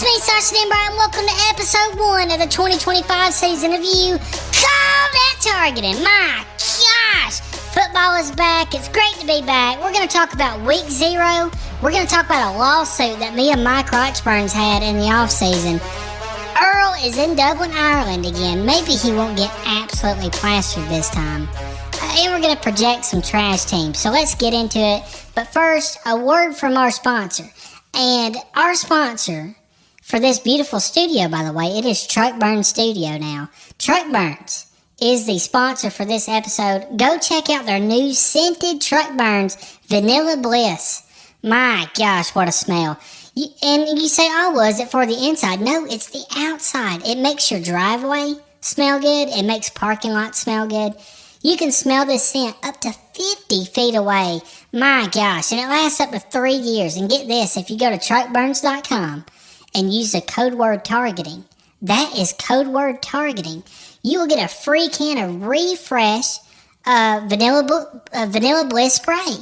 It's me, Sasha Denbrough, and welcome to episode 1 of the 2025 season of You Call That Targeting. My gosh, football is back. It's great to be back. We're going to talk about week 0. We're going to talk about a lawsuit that me and Mike Rochburns had in the offseason. Earl is in Dublin, Ireland again. Maybe he won't get absolutely plastered this time. And we're going to project some trash teams. So let's get into it. But first, a word from our sponsor. And our sponsor for this beautiful studio, by the way, it is Truck Burns Studio now. Truck Burns is the sponsor for this episode. Go check out their new scented Truck Burns Vanilla Bliss. My gosh, what a smell. And you say, oh, was it for the inside? No, it's the outside. It makes your driveway smell good. It makes parking lots smell good. You can smell this scent up to 50 feet away. My gosh, and it lasts up to 3 years. And get this, if you go to truckburns.com and use the code word targeting, that is code word targeting, you will get a free can of Refresh Vanilla Bliss spray.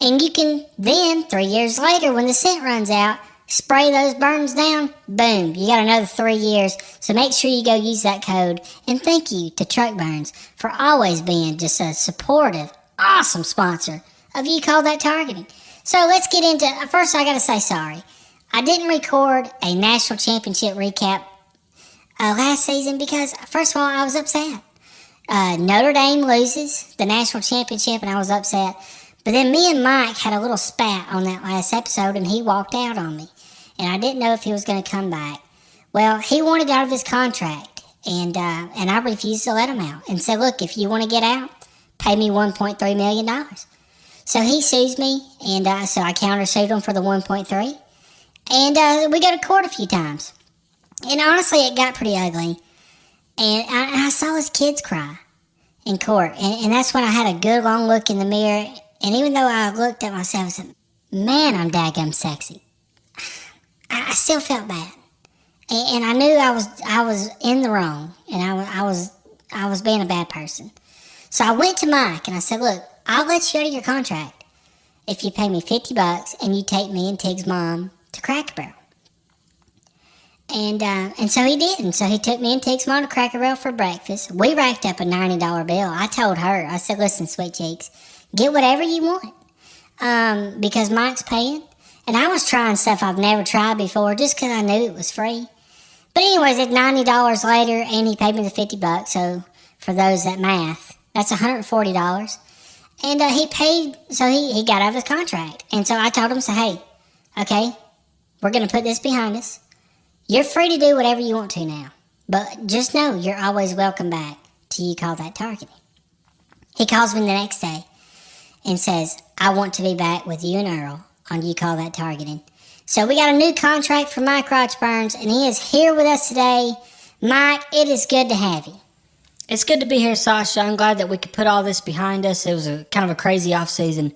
And you can then, 3 years later, when the scent runs out, spray those burns down, boom, you got another 3 years. So make sure you go use that code. And thank you to Truck Burns for always being just a supportive, awesome sponsor of You Call That Targeting. So let's get into, first I got to say sorry. I didn't record a national championship recap last season because, first of all, I was upset. Notre Dame loses the national championship and I was upset. But then me and Mike had a little spat on that last episode and he walked out on me. And I didn't know if he was going to come back. Well, he wanted out of his contract and I refused to let him out and said, look, if you want to get out, pay me $1.3 million. So he sues me and so I countersued him for the 1.3. And we go to court a few times. And honestly, it got pretty ugly. And I saw his kids cry in court. And that's when I had a good long look in the mirror. And even though I looked at myself and said, man, I'm daggum sexy, I still felt bad. And I knew I was in the wrong. And I was being a bad person. So I went to Mike and I said, look, I'll let you out of your contract if you pay me $50 and you take me and Tig's mom to Cracker Barrel. And so he did. And so he took me and Tig's mom to Cracker Barrel for breakfast. We racked up a $90 bill. I told her, I said, listen, sweet cheeks, get whatever you want. Because Mike's paying. And I was trying stuff I've never tried before just because I knew it was free. But anyways, it's $90 later and he paid me the $50. So for those that math, that's $140. And he paid, so he got out of his contract. And so I told him, so hey, okay, we're going to put this behind us. You're free to do whatever you want to now. But just know you're always welcome back to You Call That Targeting. He calls me the next day and says, I want to be back with you and Earl on You Call That Targeting. So we got a new contract for Mike Rochburns, and he is here with us today. Mike, it is good to have you. It's good to be here, Sasha. I'm glad that we could put all this behind us. It was a kind of a crazy off season,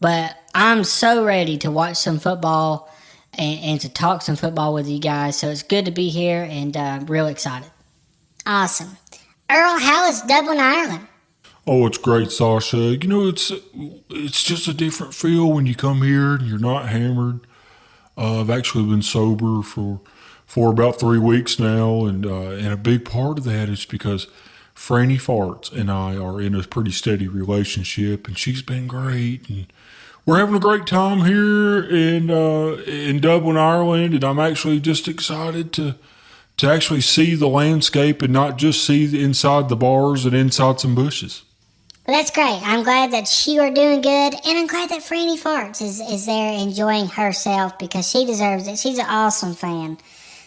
but I'm so ready to watch some football and to talk some football with you guys. So it's good to be here and real excited. Awesome. Earl, how is Dublin, Ireland? Oh, it's great, Sasha. You know, it's just a different feel when you come here and you're not hammered. I've actually been sober for about 3 weeks now, and a big part of that is because Franny Farts and I are in a pretty steady relationship, and she's been great, and we're having a great time here in Dublin, Ireland, and I'm actually just excited to actually see the landscape and not just see inside the bars and inside some bushes. Well, that's great. I'm glad that you are doing good, and I'm glad that Franny Farts is there enjoying herself because she deserves it. She's an awesome fan.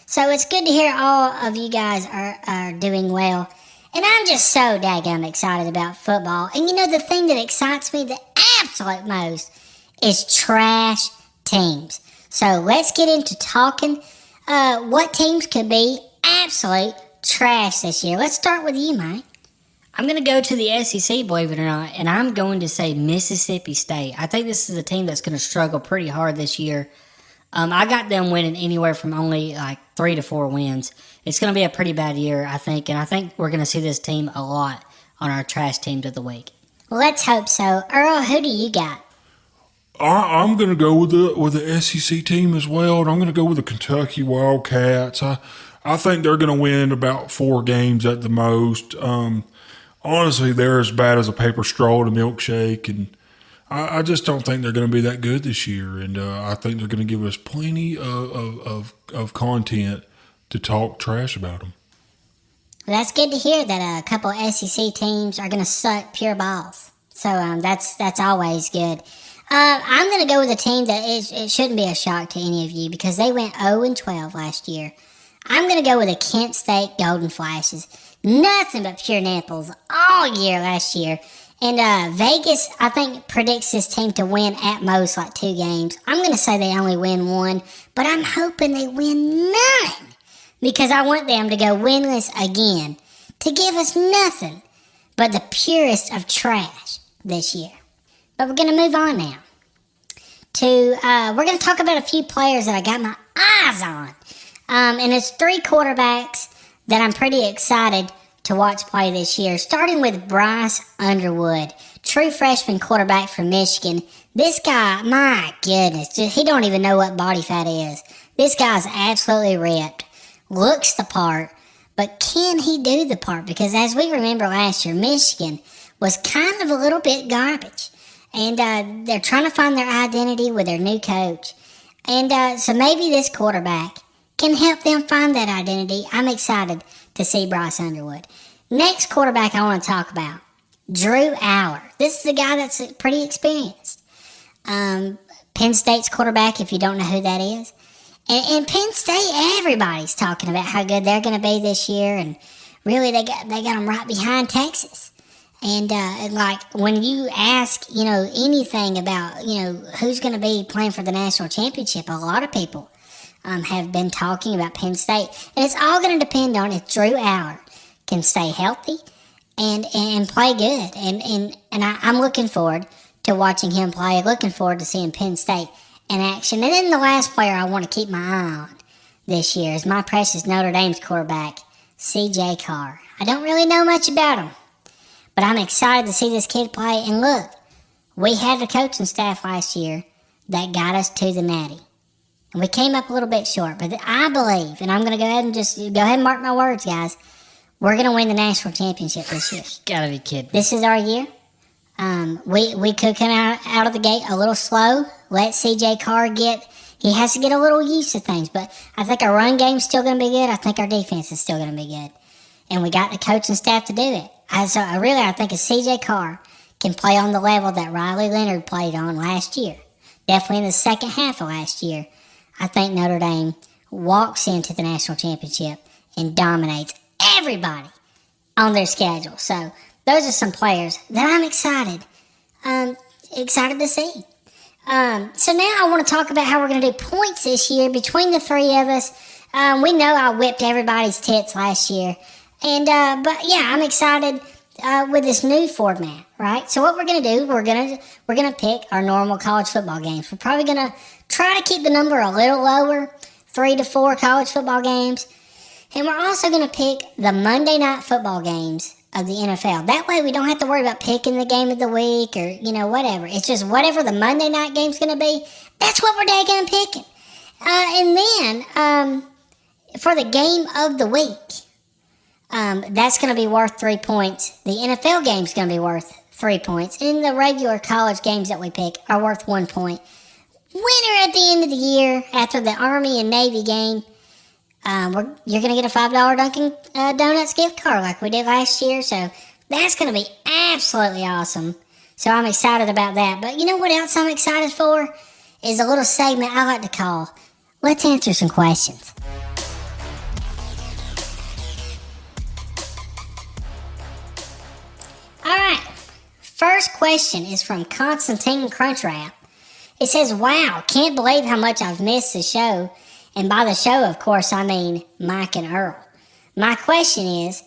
So it's good to hear all of you guys are doing well. And I'm just so daggum excited about football. And you know, the thing that excites me the absolute most is trash teams. So let's get into talking what teams could be absolute trash this year. Let's start with you, Mike. I'm going to go to the SEC, believe it or not, and I'm going to say Mississippi State. I think this is a team that's going to struggle pretty hard this year. I got them winning anywhere from only like 3 to 4 wins. It's going to be a pretty bad year, I think, and I think we're going to see this team a lot on our trash teams of the week. Let's hope so. Earl, who do you got? I'm going to go with the SEC team as well, and I'm going to go with the Kentucky Wildcats. I think they're going to win about 4 games at the most. Honestly, they're as bad as a paper straw in a milkshake, and I just don't think they're going to be that good this year. And I think they're going to give us plenty of content to talk trash about them. Well, that's good to hear that a couple SEC teams are going to suck pure balls. So that's always good. I'm going to go with a team that it shouldn't be a shock to any of you because they went 0-12 last year. I'm going to go with the Kent State Golden Flashes. Nothing but pure nipples all year last year. And Vegas, I think, predicts this team to win at most like 2 games. I'm going to say they only win 1, but I'm hoping they win 9 because I want them to go winless again to give us nothing but the purest of trash this year. But we're going to move on now we're going to talk about a few players that I got my eyes on. And it's 3 quarterbacks that I'm pretty excited to watch play this year, starting with Bryce Underwood, true freshman quarterback from Michigan. This guy, my goodness, he don't even know what body fat is. This guy's absolutely ripped, looks the part, but can he do the part? Because as we remember last year, Michigan was kind of a little bit garbage. And they're trying to find their identity with their new coach. And so maybe this quarterback can help them find that identity. I'm excited to see Bryce Underwood. Next quarterback I want to talk about, Drew Aller. This is the guy that's pretty experienced. Penn State's quarterback, if you don't know who that is. And Penn State, everybody's talking about how good they're going to be this year. And really, they got them right behind Texas. And like when you ask, anything about, who's going to be playing for the national championship, a lot of people have been talking about Penn State. And it's all going to depend on if Drew Aller can stay healthy and play good. And I'm looking forward to watching him play, looking forward to seeing Penn State in action. And then the last player I want to keep my eye on this year is my precious Notre Dame's quarterback, C.J. Carr. I don't really know much about him. But I'm excited to see this kid play. And look, we had a coaching staff last year that got us to the Natty. And we came up a little bit short. But I believe, and I'm going to go ahead and mark my words, guys, we're going to win the national championship this year. Gotta be kidding. This is our year. We could come out of the gate a little slow. Let C.J. Carr he has to get a little used to things. But I think our run game's still going to be good. I think our defense is still going to be good. And we got the coaching staff to do it. I think if C.J. Carr can play on the level that Riley Leonard played on last year, definitely in the second half of last year, I think Notre Dame walks into the national championship and dominates everybody on their schedule. So those are some players that I'm excited to see. So now I want to talk about how we're going to do points this year between the 3 of us. We know I whipped everybody's tits last year. And, but yeah, I'm excited, with this new format, right? So what we're going to do, we're going to pick our normal college football games. We're probably going to try to keep the number a little lower, 3 to 4 college football games. And we're also going to pick the Monday night football games of the NFL. That way we don't have to worry about picking the game of the week or, whatever. It's just whatever the Monday night game's going to be, that's what we're daggone picking. And then, for the game of the week, that's going to be worth 3 points. The NFL game's going to be worth 3 points. And the regular college games that we pick are worth 1 point. Winner at the end of the year, after the Army and Navy game, you're going to get a $5 Dunkin' Donuts gift card like we did last year. So that's going to be absolutely awesome. So I'm excited about that. But you know what else I'm excited for? Is a little segment I like to call, Let's Answer Some Questions. Alright, first question is from Constantine Crunchwrap. It says, wow, can't believe how much I've missed the show. And by the show, of course, I mean Mike and Earl. My question is,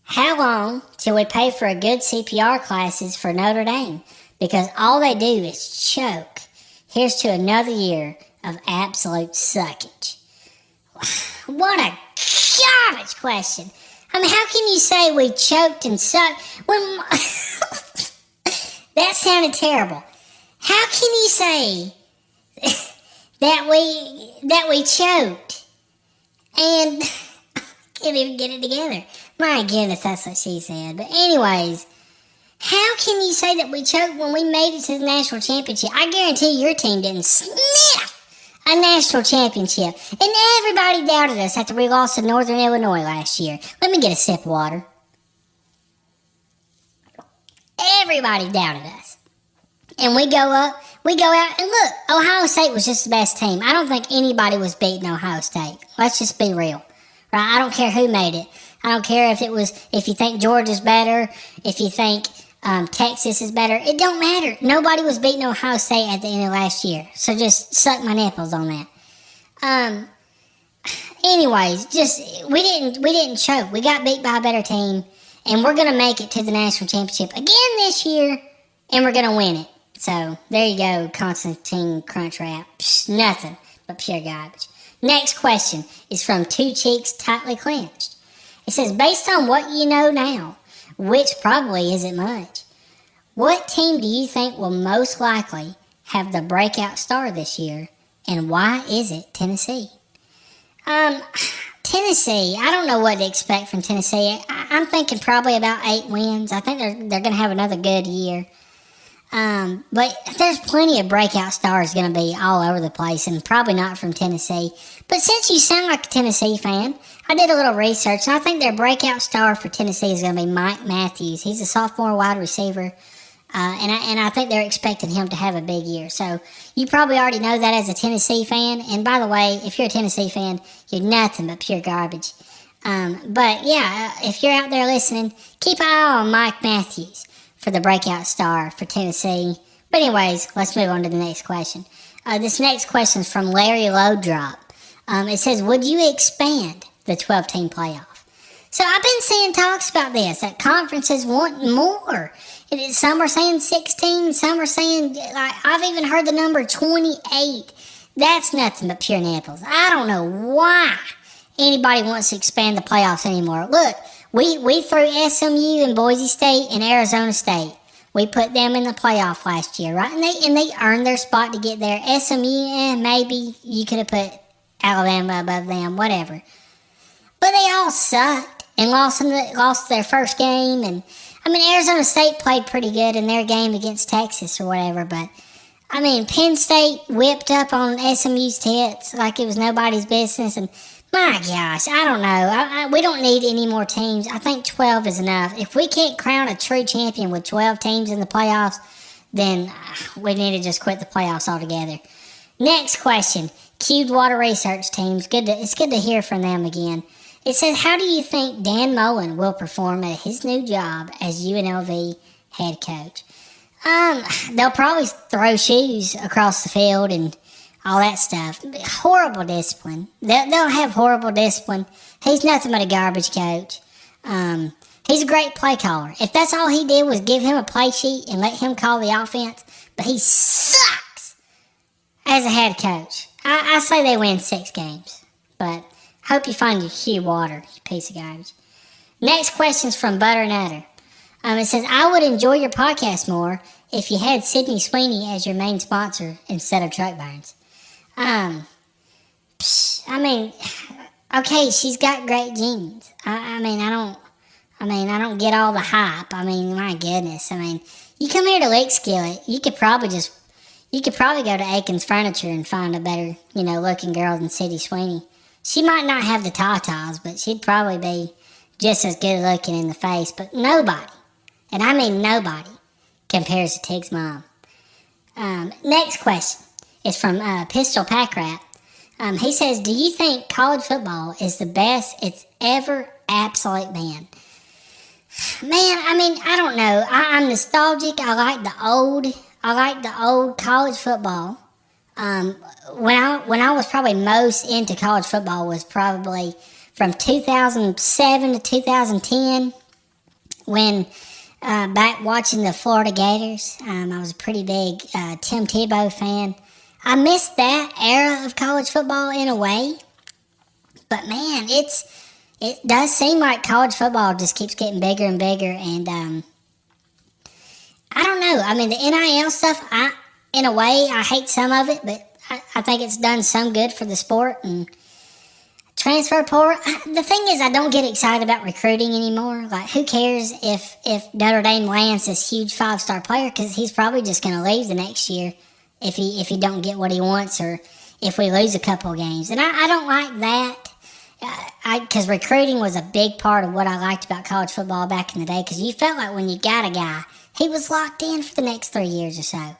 how long till we pay for a good CPR classes for Notre Dame? Because all they do is choke. Here's to another year of absolute suckage. What a garbage question. I mean, how can you say we choked and sucked when... That sounded terrible. How can you say that we choked and can't even get it together? My goodness, that's what she said. But anyways, how can you say that we choked when we made it to the national championship? I guarantee your team didn't sniff a national championship. And everybody doubted us after we lost to Northern Illinois last year. Let me get a sip of water. Everybody doubted us. And we go out, and look, Ohio State was just the best team. I don't think anybody was beating Ohio State. Let's just be real. Right? I don't care who made it. I don't care if you think Georgia's better, if you think Texas is better. It don't matter. Nobody was beating Ohio State at the end of last year. So just suck my nipples on that. Anyways, we didn't choke. We got beat by a better team, and we're gonna make it to the national championship again this year, and we're gonna win it. So there you go, Constantine Crunchwrap. Nothing but pure garbage. Next question is from Two Cheeks Tightly Clenched. It says, based on what you know now, which probably isn't much, what team do you think will most likely have the breakout star this year, and why is it Tennessee? Tennessee, I don't know what to expect from Tennessee. I'm thinking probably about 8 wins. I think they're going to have another good year. But there's plenty of breakout stars going to be all over the place, and probably not from Tennessee. But since you sound like a Tennessee fan, I did a little research, and I think their breakout star for Tennessee is going to be Mike Matthews. He's a sophomore wide receiver, and I think they're expecting him to have a big year. So you probably already know that as a Tennessee fan. And by the way, if you're a Tennessee fan, you're nothing but pure garbage. But yeah, if you're out there listening, keep an eye on Mike Matthews for the breakout star for Tennessee. But anyways, let's move on to the next question. This next question is from Larry Lowdrop. It says, would you expand the 12-team playoff? So I've been seeing talks about this, that conferences want more. Some are saying 16, some are saying, I've even heard the number 28. That's nothing but pure nipples. I don't know why anybody wants to expand the playoffs anymore. Look, we threw SMU and Boise State and Arizona State. We put them in the playoff last year, right? And they earned their spot to get there. SMU, maybe you could have put Alabama above them, whatever. But they all sucked and lost their first game. And I mean, Arizona State played pretty good in their game against Texas or whatever. But I mean, Penn State whipped up on SMU's tits like it was nobody's business. And my gosh, I don't know. We don't need any more teams. I think 12 is enough. If we can't crown a true champion with 12 teams in the playoffs, then we need to just quit the playoffs altogether. Next question. Cubed Water Research Teams. It's good to hear from them again. It says, how do you think Dan Mullen will perform at his new job as UNLV head coach? They'll probably throw shoes across the field and all that stuff. Horrible discipline. They'll have horrible discipline. He's nothing but a garbage coach. He's a great play caller. If that's all he did was give him a play sheet and let him call the offense, but he sucks as a head coach. I say they win 6 games, but hope you find your Q water, you piece of garbage. Next question's from Butternutter. It says, I would enjoy your podcast more if you had Sydney Sweeney as your main sponsor instead of Truck Burns. I mean, okay, she's got great genes. I don't get all the hype. I mean, my goodness. I mean, you come here to Lake Skillet, you could probably go to Aiken's Furniture and find a better, looking girl than Sydney Sweeney. She might not have the tatas, but she'd probably be just as good looking in the face. But nobody, and I mean nobody, compares to Tig's mom. Next question is from Pistol Pack Rat. He says, do you think college football is the best it's ever absolute been? Man, I mean, I don't know. I'm nostalgic. I like the old college football. When I was probably most into college football was probably from 2007 to 2010, when back watching the Florida Gators. I was a pretty big Tim Tebow fan. I missed that era of college football in a way, but man, it does seem like college football just keeps getting bigger and bigger, and I don't know. I mean, the NIL stuff, in a way, I hate some of it, but I think it's done some good for the sport. And transfer portal, the thing is, I don't get excited about recruiting anymore. Like, who cares if Notre Dame lands this huge 5-star player, because he's probably just going to leave the next year if he don't get what he wants, or if we lose a couple of games. And I don't like that, because recruiting was a big part of what I liked about college football back in the day, because you felt like when you got a guy, he was locked in for the next 3 years or so.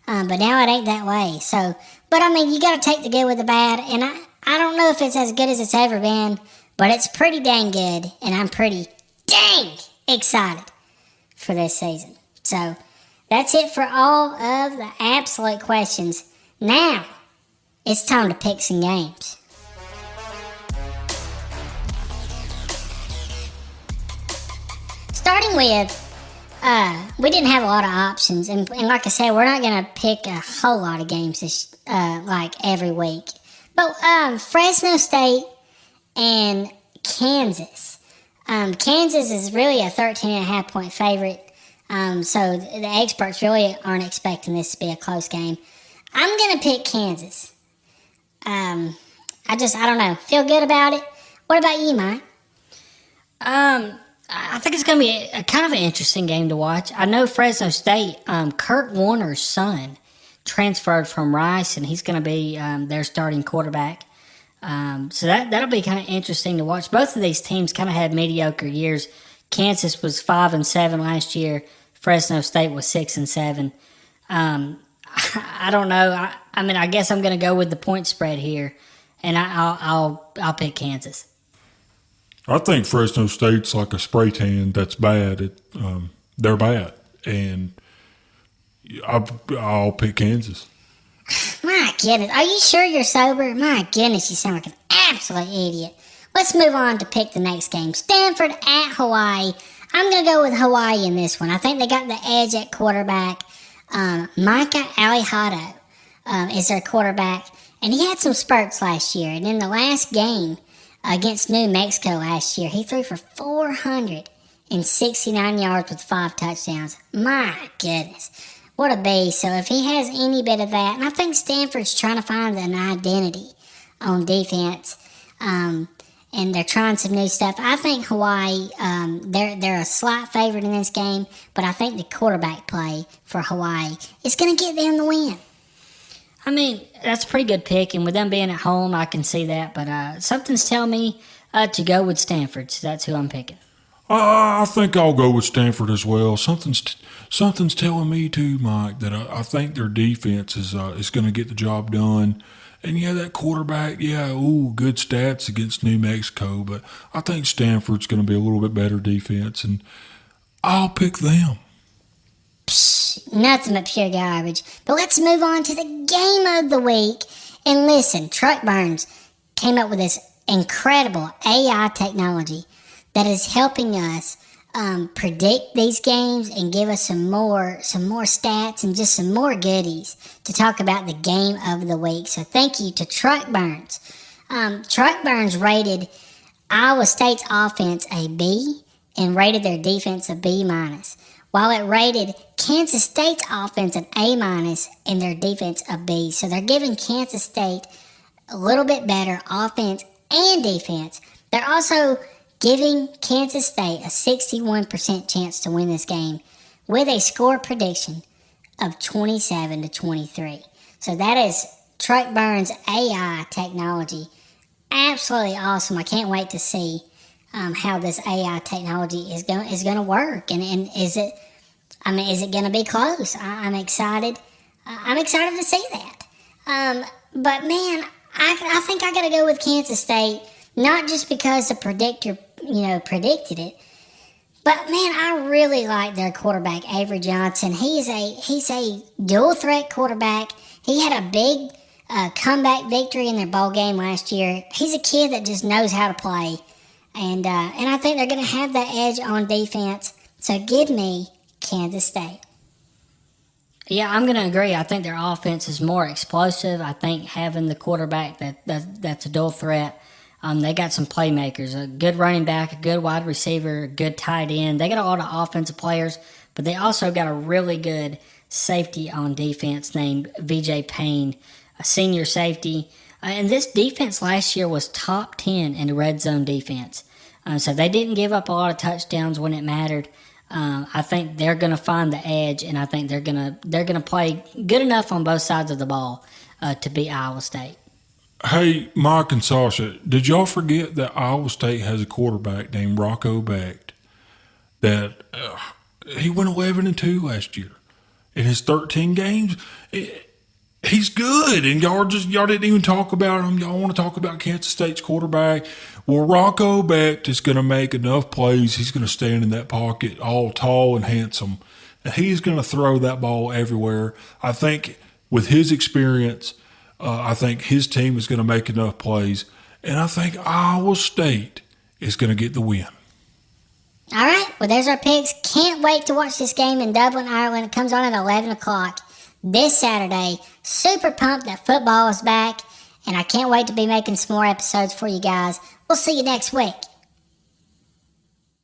But now it ain't that way. So, but I mean, you got to take the good with the bad, and I don't know if it's as good as it's ever been, but it's pretty dang good, and I'm pretty dang excited for this season. So that's it for all of the absolute questions. Now it's time to pick some games. Starting with, we didn't have a lot of options, and like I said, we're not going to pick a whole lot of games this like every week. But Fresno State and Kansas. Kansas is really a 13.5 point favorite, so the experts really aren't expecting this to be a close game. I'm going to pick Kansas. I don't know, feel good about it. What about you, Mike? I think it's going to be a kind of an interesting game to watch. I know Fresno State, Kurt Warner's son, transferred from Rice, and he's going to be their starting quarterback. So that'll be kind of interesting to watch. Both of these teams kind of had mediocre years. Kansas was 5-7 last year. Fresno State was 6-7. I don't know. I mean, I guess I'm going to go with the point spread here, and I'll pick Kansas. I think Fresno State's like a spray tan that's bad. They're bad, and I'll pick Kansas. My goodness, are you sure you're sober? My goodness, you sound like an absolute idiot. Let's move on to pick the next game. Stanford at Hawaii. I'm going to go with Hawaii in this one. I think they got the edge at quarterback. Micah Alihado is their quarterback, and he had some spurts last year. And in the last game against New Mexico last year, he threw for 469 yards with 5 touchdowns. My goodness. What a beast. So if he has any bit of that, and I think Stanford's trying to find an identity on defense, and they're trying some new stuff. I think Hawaii, they're a slight favorite in this game, but I think the quarterback play for Hawaii is going to get them the win. I mean, that's a pretty good pick, and with them being at home, I can see that. But something's telling me to go with Stanford, so that's who I'm picking. I think I'll go with Stanford as well. Something's telling me too, Mike, that I think their defense is going to get the job done. And yeah, that quarterback, good stats against New Mexico, but I think Stanford's going to be a little bit better defense, and I'll pick them. Pshh, nothing but pure garbage. But let's move on to the game of the week. And listen, Truck Burns came up with this incredible AI technology that is helping us predict these games and give us some more stats and just some more goodies to talk about the game of the week. So thank you to Truck Burns. Truck Burns rated Iowa State's offense a B and rated their defense a B-, while it rated Kansas State's offense an A- and their defense a B. So they're giving Kansas State a little bit better offense and defense. They're also giving Kansas State a 61% chance to win this game with a score prediction of 27-23. So that is Truck Burns AI technology. Absolutely awesome. I can't wait to see how this AI technology is going to work, and is it going to be close? I'm excited. I'm excited to see that. But man, I think I got to go with Kansas State, not just because the predictor predicted it, but man, I really like their quarterback Avery Johnson. He's a dual threat quarterback. He had a big comeback victory in their bowl game last year. He's a kid that just knows how to play. And I think they're going to have that edge on defense. So give me Kansas State. Yeah, I'm going to agree. I think their offense is more explosive. I think having the quarterback that's a dual threat, they got some playmakers, a good running back, a good wide receiver, a good tight end. They got a lot of offensive players, but they also got a really good safety on defense named VJ Payne, a senior safety. And this defense last year was top 10 in the red zone defense. So they didn't give up a lot of touchdowns when it mattered. I think they're going to find the edge, and I think they're gonna play good enough on both sides of the ball to beat Iowa State. Hey, Mike and Sasha, did y'all forget that Iowa State has a quarterback named Rocco Becht that he went 11-2 last year in his 13 games? He's good, and y'all didn't even talk about him. Y'all want to talk about Kansas State's quarterback? Well, Rocco Becht is going to make enough plays. He's going to stand in that pocket, all tall and handsome, and he's going to throw that ball everywhere. I think with his experience, I think his team is going to make enough plays, and I think Iowa State is going to get the win. All right, well, there's our picks. Can't wait to watch this game in Dublin, Ireland. It comes on at 11 o'clock this Saturday. Super pumped that football is back, and I can't wait to be making some more episodes for you guys. We'll see you next week.